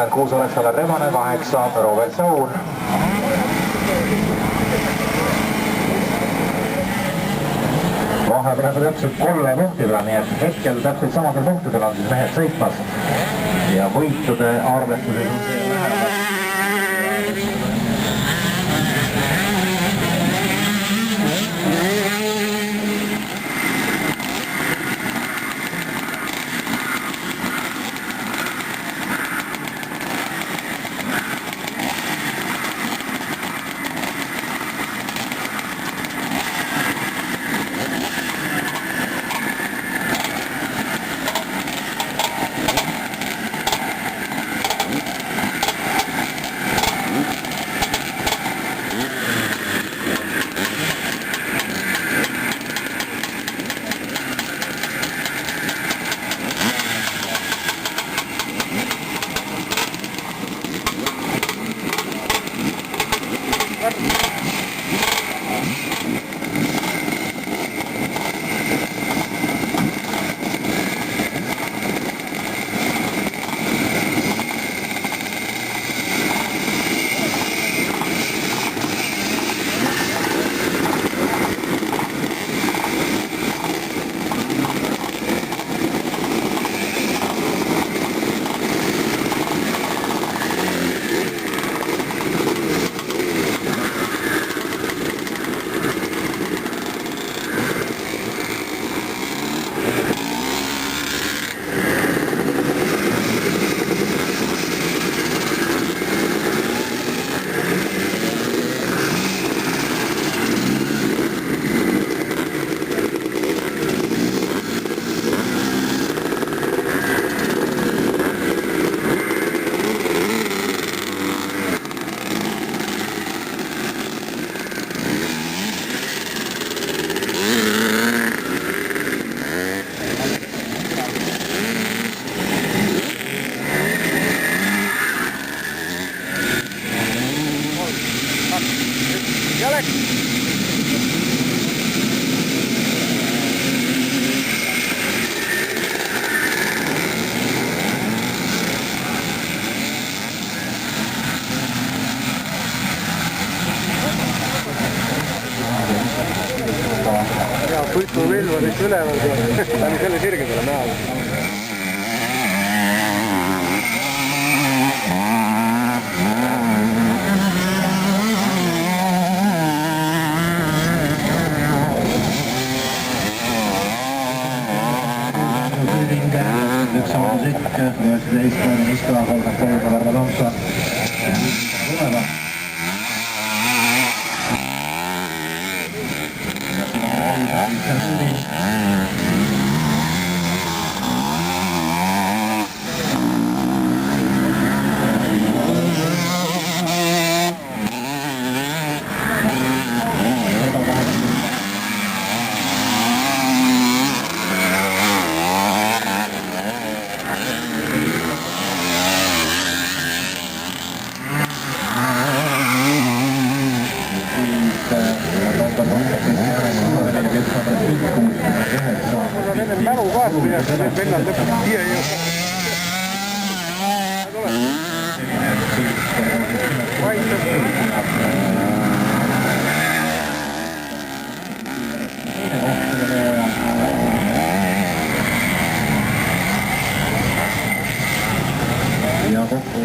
36 Alexander Rebane, 8 Robert Saur. Vahe praegu täpselt 3 punktidele, nii et hetkel täpselt samadel punktidel on siis mehed sõitmas. Ja võitude arvestuses on see lähedal. Puitu vilva nüüd üleval, ta on selle sirgedele näol. Üks sama sõit, 19 on Iskla, 33 Varro Tomson. Tuleva. Mälu kaart, et vennad lõpuks siia ei jõua. Ja kokku.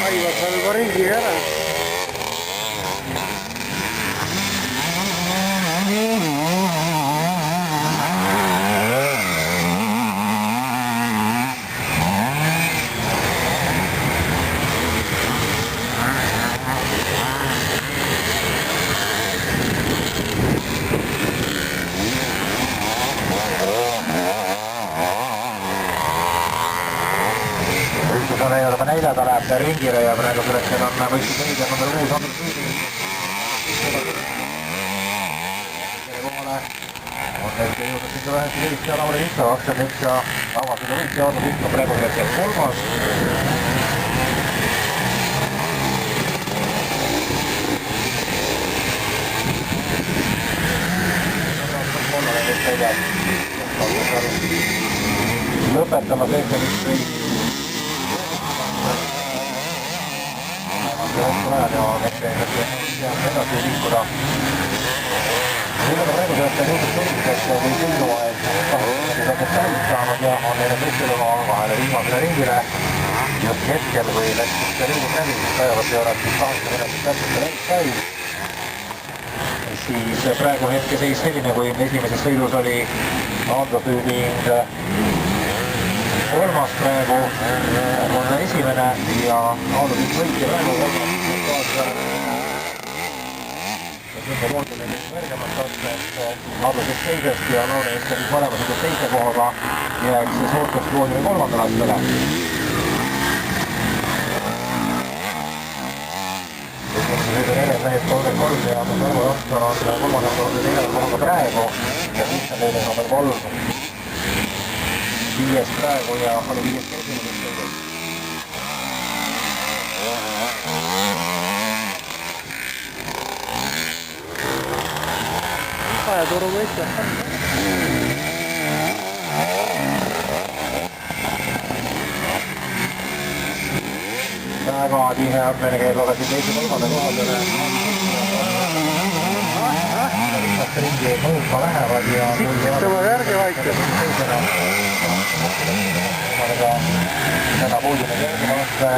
Aivar saab juba ringi ära. Juba neljada läheb ringile ja praegu selleks on võistluse liider number 6 Andrus Rüüdi. On hetke jõudnud sinna 19 ja Lauri Viktor 21 ja avastada võit ja Andrus Viktor praegu selleks kolmas. Lõpetama 71 edasi liikuda. Millega praegu selleks on jõudnud selliseks või sõiduaeg täis saanud ja on neile teistele vahele viimasele ringile. Just hetkel, kui läks ringid läbi, päevad peavad 8 minutit täpselt läks täis. Siis praegu hetkeseis selline, kui esimeses sõidus oli Andrus Rüüding kolmas praegu on esimene ja Aadu Pikk võitja praegu kõrgemast astmest Aadu Pikk teisest ja Lauri Viktor mõlemas sõidus teise kohaga jääks suurtest loodime kolmandale astmele. Sõidu neljad mehed 33 ja Tarmo Johnson on kolmandal neljandal kohaga praegu ja siis on neile number 3. Viies praegu ja oli viies esimesest sõidus. Ajaturu võitja. Väga tihe armene käib aga siin teise kolmanda kohadele. Ringi mõõtma lähevad ja Sikkistama järgi vaikselt. Täna puudime järgimast ja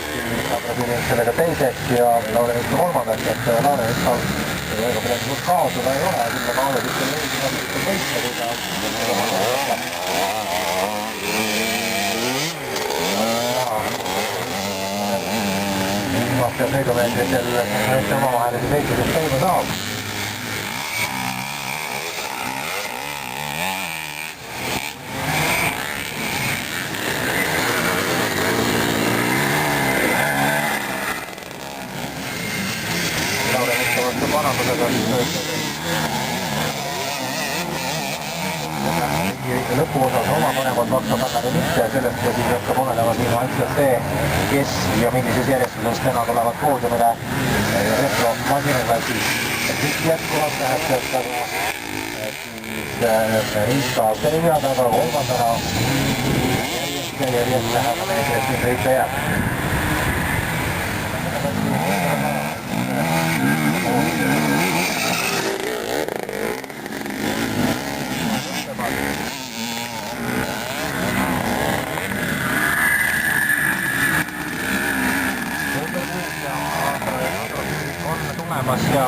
siis Andrus sellega teiseks ja Lauri Viktor kolmandaks, et Lauri Viktor väga midagi suurt kaotada ei ole, küll aga Lauri Viktor leidis võitja, kui ta ja sõidumeetritel omavahelise seitsusest sõidu saab. Lauri Viktor vastu parandusega lõpuosas oma mõlemad maksab annale mitte ja sellest ja siis hakkab olema siin ainult see, kes ja millises järjestuses täna tulevad poodiumile retromasinale siis kõik jätkuvalt läheb sealt taga siis Riista selja taga kolmandana järjest läheb mees, et siin Riista jääb. Ja